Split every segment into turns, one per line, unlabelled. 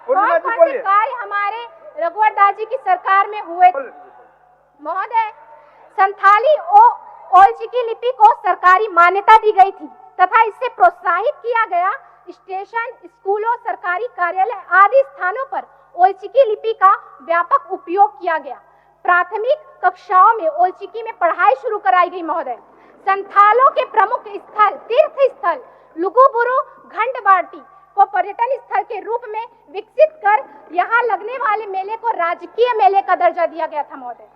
कौन कौन से कार्य हमारे रघुवर दास जी की सरकार में हुए थे। महोदय, संथाली ओल्चिकी लिपि को सरकारी मान्यता दी गई थी तथा इससे प्रोत्साहित किया गया। स्टेशन, स्कूलों, सरकारी कार्यालय आदि स्थानों पर ओल्चिकी लिपि का व्यापक उपयोग किया गया। प्राथमिक कक्षाओं में ओल्चिकी में पढ़ाई शुरू कराई गई। महोदय, संथालों के प्रमुख स्थल, तीर्थ स्थल लुगुबुरु घंटबाटी को पर्यटन स्थल के रूप में विकसित कर यहाँ लगने वाले मेले को राजकीय मेले का दर्जा दिया गया था। महोदय,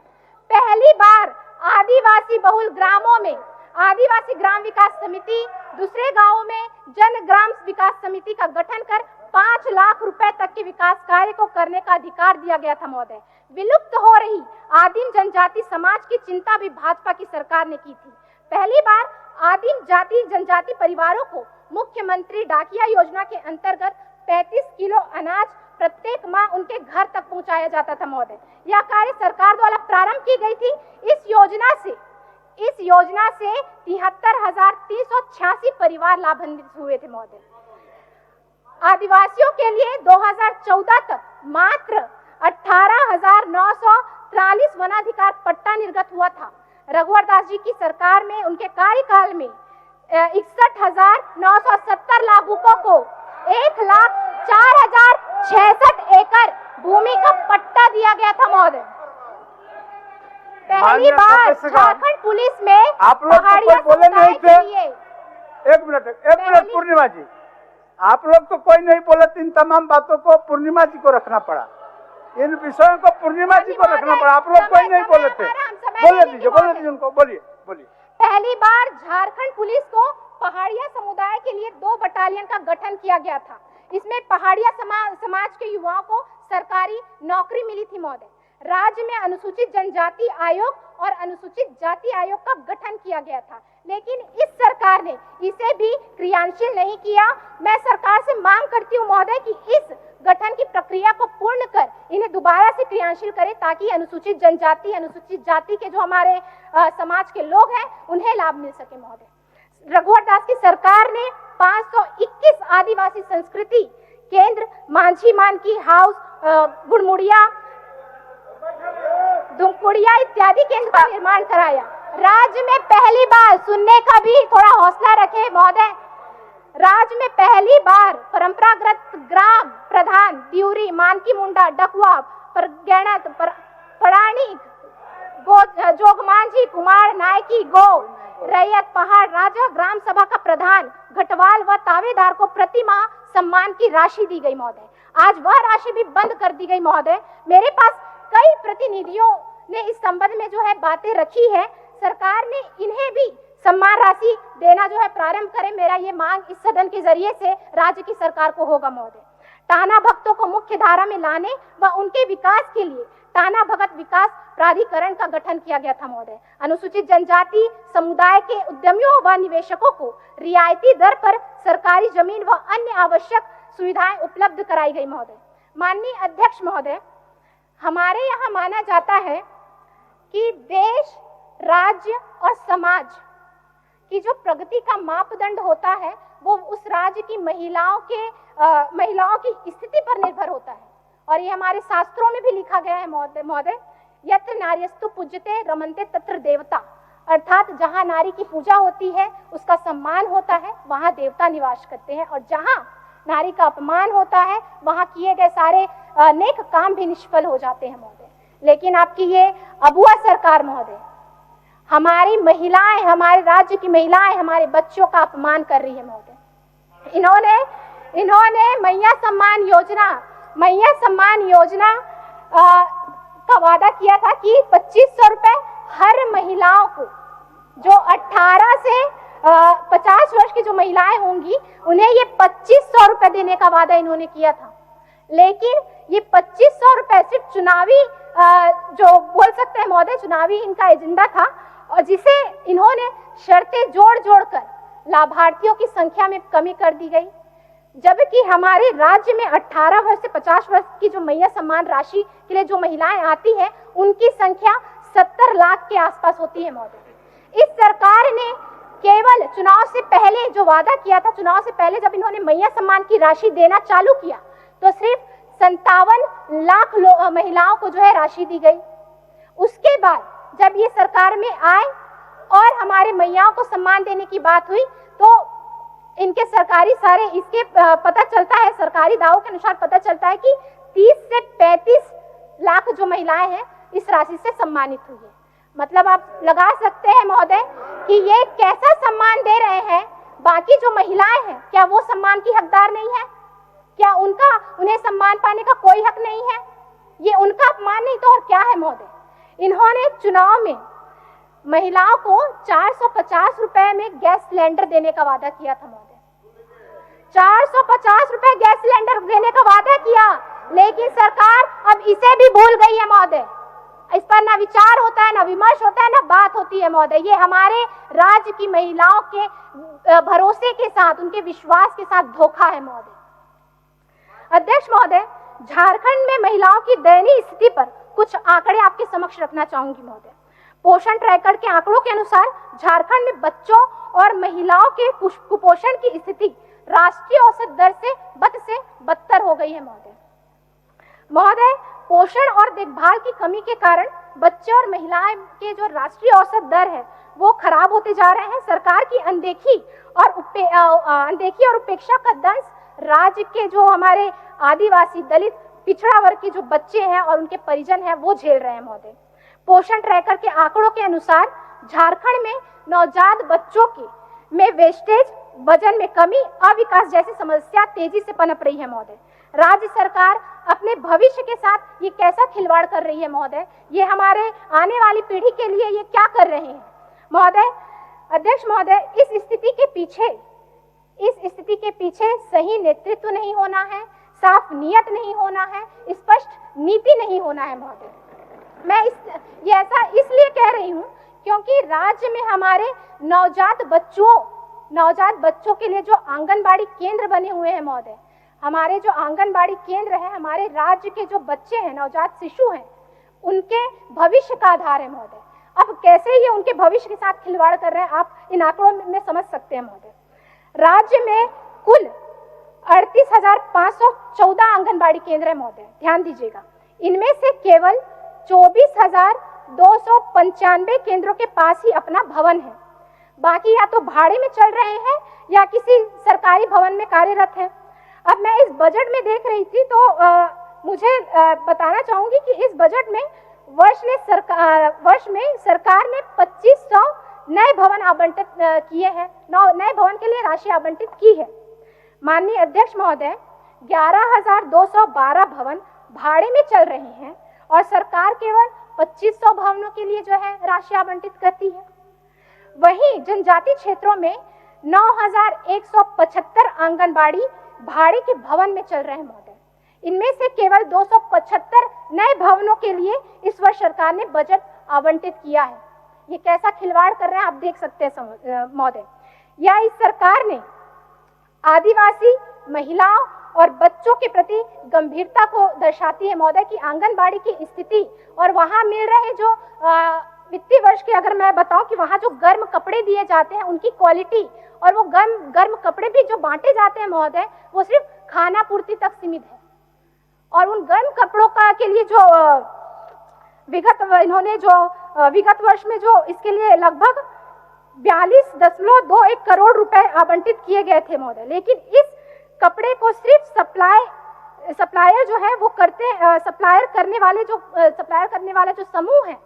पहली बार आदिवासी बहुल ग्रामों में आदिवासी ग्राम विकास समिति, दूसरे गांवों में जन ग्राम विकास समिति का गठन कर 5 लाख रुपए तक के विकास कार्य को करने का अधिकार दिया गया था। महोदय, विलुप्त हो रही आदिम जनजाति समाज की चिंता भी भाजपा की सरकार ने की थी। पहली बार आदिम जाति जनजाति परिवारों को मुख्यमंत्री डाकिया योजना के अंतर्गत 35 किलो अनाज प्रत्येक माह उनके घर तक पहुंचाया जाता था। महोदय, यह कार्य सरकार द्वारा प्रारंभ की गई थी। इस योजना से 73,386 परिवार लाभान्वित हुए थे। महोदय, आदिवासियों के लिए 2014 तक मात्र 18,943 वनाधिकार पट्टा निर्गत हुआ था। रघुवर दास जी की सरकार में उनके कार्यकाल में 61,970 लाभुकों को 1,04,066 एकड़ भूमि का पट्टा दिया गया था। महोदय, पहली बार झारखंड पुलिस में
आप लोग तो बोले नहीं थे। एक मिनट पूर्णिमा जी, आप लोग तो कोई नहीं बोले। इन तमाम बातों को पूर्णिमा जी को रखना पड़ा, इन विषयों को पूर्णिमा जी को रखना पड़ा। आप लोग कोई नहीं बोले थे। बोले दीजिए उनको, बोलिए।
पहली बार झारखंड पुलिस को पहाड़िया समुदाय के लिए 2 बटालियन का गठन किया गया था। इसमें पहाड़िया समाज के युवाओं को सरकारी नौकरी मिली थी। महोदय, राज्य में अनुसूचित जनजाति आयोग और अनुसूचित जाति आयोग का गठन किया गया था, लेकिन इस सरकार ने इसे भी क्रियान्वित नहीं किया। मैं सरकार से मांग करती हूँ महोदय कि इस गठन की प्रक्रिया को पूर्ण कर इन्हें दोबारा से क्रियान्वित करें ताकि अनुसूचित जनजाति, अनुसूचित जाति के जो हमारे समाज के लोग हैं उन्हें लाभ मिल सके। महोदय, रघुवर दास की सरकार ने 521 आदिवासी संस्कृति केंद्र, मांझी मानकी हाउस, गुड़मुड़िया, दुमकुड़िया इत्यादि केंद्र का निर्माण कराया। राज्य में पहली बार, सुनने का भी थोड़ा हौसला रखे महोदय, राज्य में पहली बार परंपरागत ग्राम प्रधान दिउरी, मानकी मुंडा, डकवा, परगैणत, पराणी, जोगमांझी, कुमार, नायकी, गो, रैयत, पहाड़, राजा, ग्राम सभा का प्रधान, घटवाल व तावेदार को प्रति माह सम्मान की राशि दी गई। महोदय, आज वह राशि भी बंद कर दी गई। महोदय, मेरे पास कई प्रतिनिधियों ने इस संबंध में जो है बातें रखी है। सरकार ने इन्हें भी सम्मान राशि देना जो है प्रारंभ करे। मेरा ये मांग इस सदन के जरिए से राज्य की सरकार को होगा। महोदय, टाना भक्तों को मुख्य धारा में लाने व उनके विकास के लिए टाना भगत विकास प्राधिकरण का गठन किया गया था। महोदय, अनुसूचित जनजाति समुदाय के उद्यमियों व निवेशकों को रियायती दर पर सरकारी जमीन व अन्य आवश्यक सुविधाएं उपलब्ध कराई गई। महोदय, माननीय अध्यक्ष महोदय, हमारे यहाँ माना जाता है कि देश, राज्य और समाज की जो प्रगति का मापदंड होता है वो उस राज्य की महिलाओं की स्थिति पर निर्भर होता है। और ये हमारे शास्त्रों में भी लिखा गया है महोदय, यत्र नार्यस्तु पूज्यते रमन्ते तत्र देवता, अर्थात जहाँ नारी की पूजा होती है, उसका सम्मान होता है, वहाँ देवता निवास करते हैं, और जहाँ नारी का अपमान होता है वहाँ किए गए सारे नेक काम भी निष्फल हो जाते हैं। महोदय, लेकिन आपकी ये अबुआ सरकार महोदय हमारी महिलाएं, हमारे राज्य की महिलाएं, हमारे बच्चों का अपमान कर रही है। महोदय, इन्होंने मैया सम्मान योजना का वादा किया था कि 2500 रुपए हर महिलाओं को, जो 18 से 50 वर्ष की जो महिलाएं होंगी उन्हें ये 2500 रुपए देने का वादा इन्होंने किया था। लेकिन ये 2500 रुपए सिर्फ चुनावी जो बोल सकते हैं महोदय, चुनावी इनका एजेंडा था, और जिसे इन्होंने शर्तें जोड़ कर लाभार्थियों की संख्या में कमी कर दी गई। जबकि हमारे राज्य में 18 वर्ष से 50 वर्ष की जो मैया सम्मान राशि के लिए जो महिलाएं आती हैं उनकी संख्या 70 लाख के आसपास होती है। महोदय, इस सरकार ने केवल चुनाव से पहले जो वादा किया था, चुनाव से पहले जब इन्होंने मैया सम्मान की राशि देना चालू किया तो सिर्फ 57 लाख महिलाओं को जो है राशि दी गई। उसके बाद जब ये सरकार में आए और हमारे मैयाओं को सम्मान देने की बात हुई तो इनके सरकारी सारे इसके पता चलता है, सरकारी दावों के अनुसार पता चलता है कि 30 से 35 लाख जो महिलाएं हैं इस राशि से सम्मानित हुई है। मतलब आप लगा सकते हैं महोदय कि ये कैसा सम्मान दे रहे हैं। बाकी जो महिलाएं हैं क्या वो सम्मान की हकदार नहीं है? क्या उन्हें सम्मान पाने का कोई हक नहीं है? ये उनका अपमान नहीं तो और क्या है महोदय? इन्होंने चुनाव में महिलाओं को 450 रुपए में गैस सिलेंडर देने का वादा किया था महोदय। 450 रुपए गैस सिलेंडर देने का वादा किया, लेकिन सरकार अब इसे भी भूल गई है महोदय। इस पर ना विचार होता है, ना विमर्श होता है, ना बात होती है महोदय। ये हमारे राज्य की महिलाओं के भरोसे के साथ, उनके विश्वास के साथ धोखा है महोदय। अध्यक्ष महोदय, झारखंड में महिलाओं की दयनीय स्थिति पर कुछ आंकड़े आपके समक्ष रखना चाहूंगी महोदय। पोषण ट्रैकर के आंकड़ों के अनुसार झारखंड में बच्चों और महिलाओं के कुपोषण की स्थिति राष्ट्रीय औसत दर से बदतर हो गई है महोदय। महोदय, पोषण और देखभाल की कमी के कारण बच्चे और महिलाएं के जो राष्ट्रीय औसत दर है वो खराब होते जा रहे हैं। सरकार की अनदेखी और उपेक्षा का दंश राज्य के जो हमारे आदिवासी, दलित, पिछड़ा वर्ग के जो बच्चे हैं और उनके परिजन हैं वो झेल रहे हैं महोदय। पोषण ट्रैकर के आंकड़ों के अनुसार झारखंड में नवजात बच्चों में वेस्टेज, वजन में कमी, अविकास जैसी समस्या तेजी से पनप रही है महोदय। राज्य सरकार अपने भविष्य के साथ ये कैसा खिलवाड़ कर रही है महोदय? ये हमारे आने वाली पीढ़ी के लिए ये क्या कर रहे हैं महोदय? अध्यक्ष महोदय, इस स्थिति के पीछे सही नेतृत्व नहीं होना है, साफ नियत नहीं होना है, स्पष्ट नीति नहीं होना है महोदय। मैं ये ऐसा इसलिए कह रही हूँ क्योंकि राज्य में हमारे नवजात बच्चों के लिए जो आंगनबाड़ी केंद्र बने हुए हैं महोदय, हमारे जो आंगनबाड़ी केंद्र है, हमारे राज्य के जो बच्चे हैं, नवजात शिशु हैं, उनके भविष्य का आधार है महोदय। अब कैसे ये उनके भविष्य के साथ खिलवाड़ कर रहे हैं आप इन आंकड़ों में समझ सकते हैं महोदय। राज्य में कुल 38,514 आंगनबाड़ी केंद्र है महोदय, ध्यान दीजिएगा। इनमें से केवल 24,295 केंद्रों के पास ही अपना भवन है, बाकी या तो भाड़े में चल रहे हैं या किसी सरकारी भवन में कार्यरत हैं। अब मैं इस बजट में देख रही थी तो मुझे बताना चाहूंगी कि इस बजट में वर्ष में सरकार ने 2500 नए भवन आवंटित किए हैं, नए भवन के लिए राशि आवंटित की है। माननीय अध्यक्ष महोदय, 11,212 भवन भाड़े में चल रहे हैं और सरकार केवल 2500 भवनों के लिए जो है राशि आवंटित करती है। वहीं जनजाति क्षेत्रों में 9,175 आंगनबाड़ी भाड़े के भवन में चल रहे हैं महोदय। इनमें से केवल 275 नए भवनों के लिए इस वर्ष सरकार ने बजट आवंटित किया है। ये कैसा खिलवाड़ कर रहे हैं आप देख सकते हैं महोदय। या इस सरकार ने आदिवासी महिलाओं और बच्चों के प्रति गंभीरता को दर्शाती है महोदय कि आंगनबाड़ी की स्थिति और वहां मिल रहे जो वित्तीय वर्ष के अगर मैं बताऊं कि वहां जो गर्म कपड़े दिए जाते हैं उनकी क्वालिटी और वो गर्म कपड़े भी जो बांटे जाते हैं महोदय वो सिर्फ खाना पूर्ति तक सीमित है। और उन गर्म कपड़ों का के लिए जो विगत वर्ष में जो इसके लिए लगभग 42.21 करोड़ रुपए आवंटित किए गए थे महोदय, लेकिन इस कपड़े को सिर्फ सप्लायर जो है वो सप्लायर करने वाला जो समूह है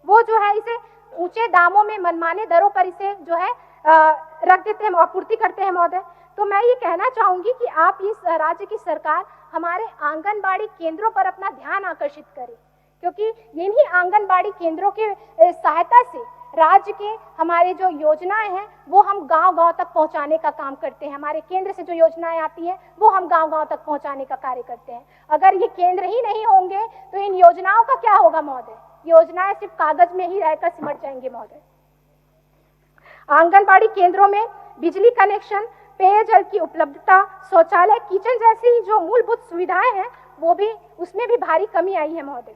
वो जो है इसे ऊंचे दामों में मनमाने दरों पर इसे जो है रख देते हैं, आपूर्ति करते हैं महोदय। तो मैं ये कहना चाहूंगी कि आप इस राज्य की सरकार हमारे आंगनबाड़ी केंद्रों पर अपना ध्यान आकर्षित करें, क्योंकि इन्हीं आंगनबाड़ी केंद्रों के सहायता से राज्य के हमारे जो योजनाएं हैं वो हम गांव-गांव तक पहुंचाने का काम करते हैं। हमारे केंद्र से जो योजनाएं आती हैं वो हम गांव-गांव तक पहुंचाने का कार्य करते हैं। अगर ये केंद्र ही नहीं होंगे तो इन योजनाओं का क्या होगा महोदय? योजनाएं सिर्फ कागज में ही रहकर सिमट जाएंगे महोदय। आंगनबाड़ी केंद्रों में बिजली कनेक्शन, पेयजल की उपलब्धता, शौचालय, किचन जैसी जो मूलभूत सुविधाएं हैं वो भी उसमें भी भारी कमी आई है महोदय।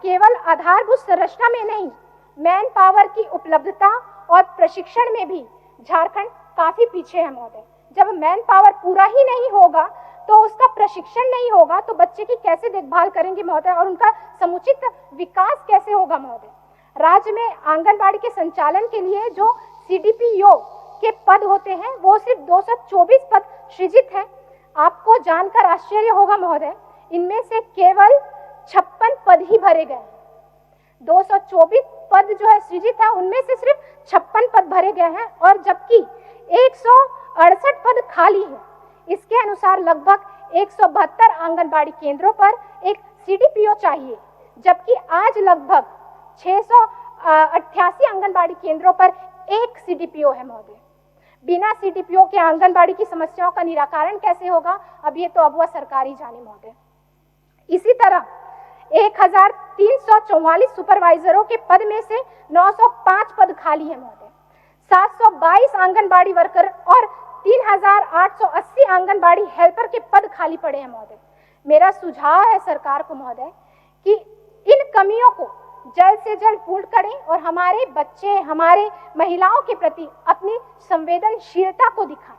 केवल आधारभूत संरचना में नहीं, मैन पावर की उपलब्धता और प्रशिक्षण में भी झारखंड काफी पीछे है महोदय। जब मैन पावर पूरा ही नहीं होगा तो उसका प्रशिक्षण नहीं होगा तो बच्चे की कैसे देखभाल करेंगे महोदय, और उनका समुचित विकास कैसे होगा महोदय। राज्य में आंगनबाड़ी के संचालन के लिए जो CDPO के पद होते हैं वो सिर्फ 224 पद सृजित हैं। आपको जानकर आश्चर्य होगा महोदय, इनमें से केवल 56 पद ही भरे गए। 224 पद जो है सृजित है, उनमें से सिर्फ 56 पद भरे गए हैं, और जबकि 168 पद खाली है। इसके अनुसार लगभग 172 आंगनबाड़ी केंद्रों पर एक CDPO चाहिए, जबकि आज लगभग 688 आंगनबाड़ी केंद्रों पर एक CDPO है महोदय। बिना CDPO के आंगनबाड़ी की समस्याओं का निराकरण कैसे होगा, अब ये तो अबुआ सरकार ही जाने महोदय। इसी तरह 1344 सुपरवाइजरों के पद में से 905 पद खाली है महोदय। 722 आंगनबाड़ी वर्कर और 3880 आंगनबाड़ी हेल्पर के पद खाली पड़े हैं महोदय। मेरा सुझाव है सरकार को महोदय कि इन कमियों को जल्द से जल्द पूर्ण करें और हमारे बच्चे, हमारे महिलाओं के प्रति अपनी संवेदनशीलता को दिखाएं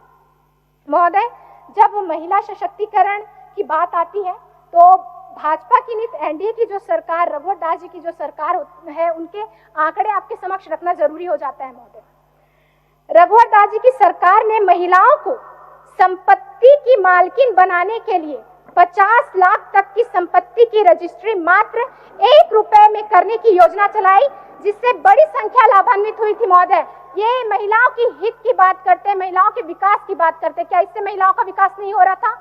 महोदय। जब महिला सशक्तिकरण की बात आती है तो भाजपा की नीति, NDA की जो सरकार, रघुवर दास जी की जो सरकार है, उनके आंकड़े आपके समक्ष रखना जरूरी हो जाता है महोदय। रघुवर दास जी की सरकार ने महिलाओं को संपत्ति की मालकिन बनाने के लिए 50 लाख तक की संपत्ति की रजिस्ट्री मात्र 1 रुपए में करने की योजना चलाई, जिससे बड़ी संख्या लाभान्वित हुई थी महोदय। ये महिलाओं की हित की बात करते हैं, महिलाओं के विकास की बात करते हैं। क्या इससे महिलाओं का विकास नहीं हो रहा था?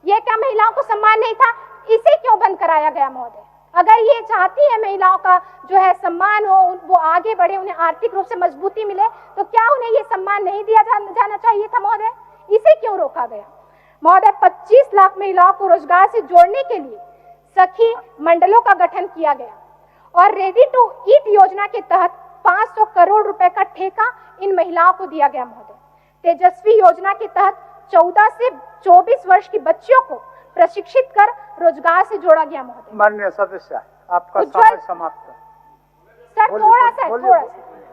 ये क्या महिलाओं को सम्मान नहीं था? इसे क्यों बंद कराया गया महोदय? अगर ये चाहती है महिलाओं का जो है सम्मान हो, वो आगे बढ़े, उन्हें आर्थिक रूप से मजबूती मिले, तो क्या उन्हें ये सम्मान नहीं दिया जाना चाहिए था महोदय? इसे क्यों रोका गया महोदय? 25 लाख महिलाओं को रोजगार से जोड़ने के लिए सखी मंडलों का गठन किया गया और रेडी टू ईट योजना के तहत 500 करोड़ रुपए का ठेका इन महिलाओं को दिया गया महोदय। तेजस्वी योजना के तहत 14 से 24 वर्ष की बच्चियों को प्रशिक्षित कर रोजगार से जोड़ा गया महोदय।
माननीय सदस्य, आपका समय समाप्त है।
सर थोड़ा सा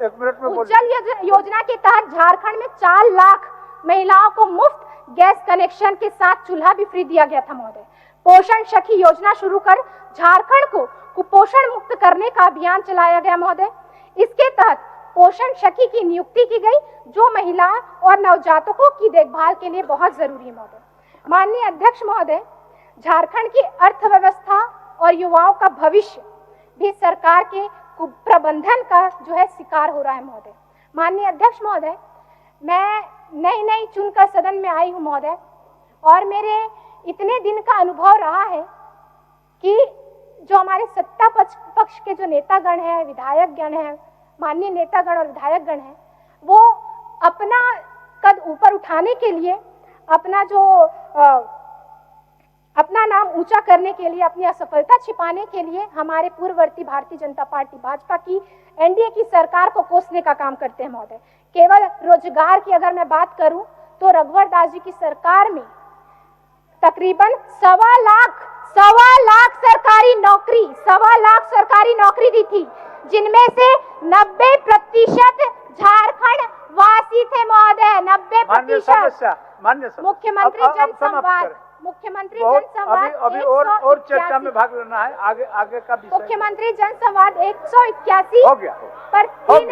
1 मिनट में
उज्जवल योजना के तहत झारखंड में 4 लाख महिलाओं को मुफ्त गैस कनेक्शन के साथ चूल्हा भी फ्री दिया गया था महोदय। पोषण सखी योजना शुरू कर झारखंड को कुपोषण मुक्त करने का अभियान चलाया गया महोदय। इसके तहत पोषण सखी की नियुक्ति की गई, जो महिला और नवजातकों की देखभाल के लिए बहुत जरूरी है महोदय। माननीय अध्यक्ष महोदय, झारखंड की अर्थव्यवस्था और युवाओं का भविष्य भी सरकार के कुप्रबंधन का जो है शिकार हो रहा है महोदय। माननीय अध्यक्ष महोदय, मैं नई चुनकर सदन में आई हूं महोदय, और मेरे इतने दिन का अनुभव रहा है कि जो हमारे सत्ता पक्ष के जो नेतागण हैं, विधायकगण हैं, माननीय नेतागण और विधायकगण हैं, वो अपना कद ऊपर उठाने के लिए, अपना नाम ऊंचा करने के लिए, अपनी असफलता छिपाने के लिए हमारे पूर्ववर्ती भारतीय जनता पार्टी भाजपा की NDA की सरकार को कोसने का काम करते हैं महोदय। केवल रोजगार की अगर मैं बात करूं तो रघुवर दास जी की सरकार में तकरीबन 1.25 लाख सरकारी नौकरी दी थी, जिनमें से 90% झारखंड वासी थे महोदय। 90%। मुख्यमंत्री जनसंवाद
अभी और चर्चा में भाग लेना है, आगे का विषय।
मुख्यमंत्री जनसंवाद 181
हो गया
पर 3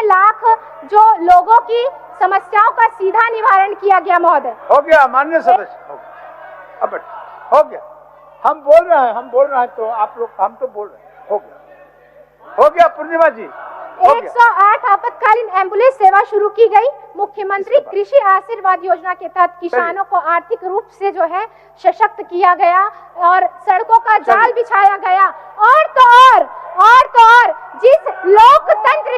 लाख जो लोगों की समस्याओं का सीधा निवारण किया गया महोदय।
हो गया माननीय सदस्य, अब हो गया। हम बोल रहे हैं तो आप लोग, हम तो बोल रहे हैं। हो गया पूर्णिमा जी।
108 आपातकालीन एम्बुलेंस सेवा शुरू की गई। मुख्यमंत्री कृषि आशीर्वाद योजना के तहत किसानों को आर्थिक रूप से जो है सशक्त किया गया और सड़कों का जाल बिछाया गया। और तो और जिस लोकतंत्र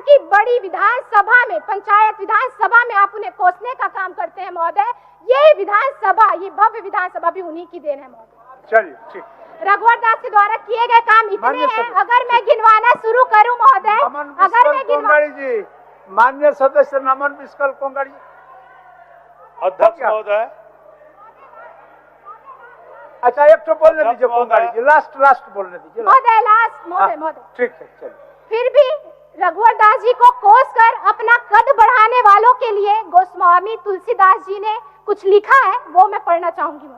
की बड़ी विधानसभा में, पंचायत विधानसभा में आप उन्हें कोसने का काम करते हैं महोदय, ये विधानसभा, ये भव्य विधानसभा भी उन्हीं की देन है महोदय।
चलिए ठीक।
रघुवर दास के द्वारा किए गए काम इतने हैं, अगर मैं गिनवाना शुरू करूं महोदय, अगर मैं
कोंगाड़ी जी, माननीय सदस्य नमन बिस्कल कोंगाड़ी।
अध्यक्ष महोदय,
अच्छा एक तो बोलने दीजिए कोंगाड़ी जी, लास्ट बोलने दीजिए
महोदय, लास्ट महोदय।
ठीक है, चलिए।
फिर भी रघुवर दास जी को कोस कर अपना कद बढ़ाने वालों के लिए गोस्वामी तुलसीदास जी ने कुछ लिखा है, वो मैं पढ़ना चाहूंगी।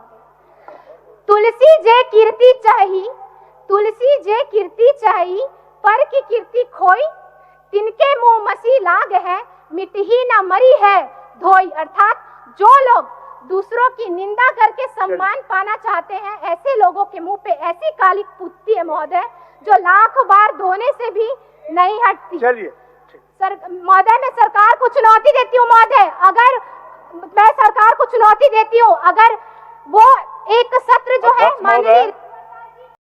तुलसी जे कीर्ति चाही, तुलसी जे कीर्ति चाही, पर की कीर्ति खोई, तिनके मुंह मसी लाग है, मिटही न मरी है धोई। अर्थात जो लोग दूसरों की निंदा करके सम्मान पाना चाहते हैं, ऐसे लोगों के मुंह पे ऐसी काली पुतती है महोदय, जो लाख बार धोने से भी नहीं हटती।
चलिए
सर महोदय, मैं सरकार को चुनौती देती हूँ महोदय, अगर मैं सरकार को चुनौती देती हूँ, अगर वो एक सत्र जो है
अध्यक्ष महोदय,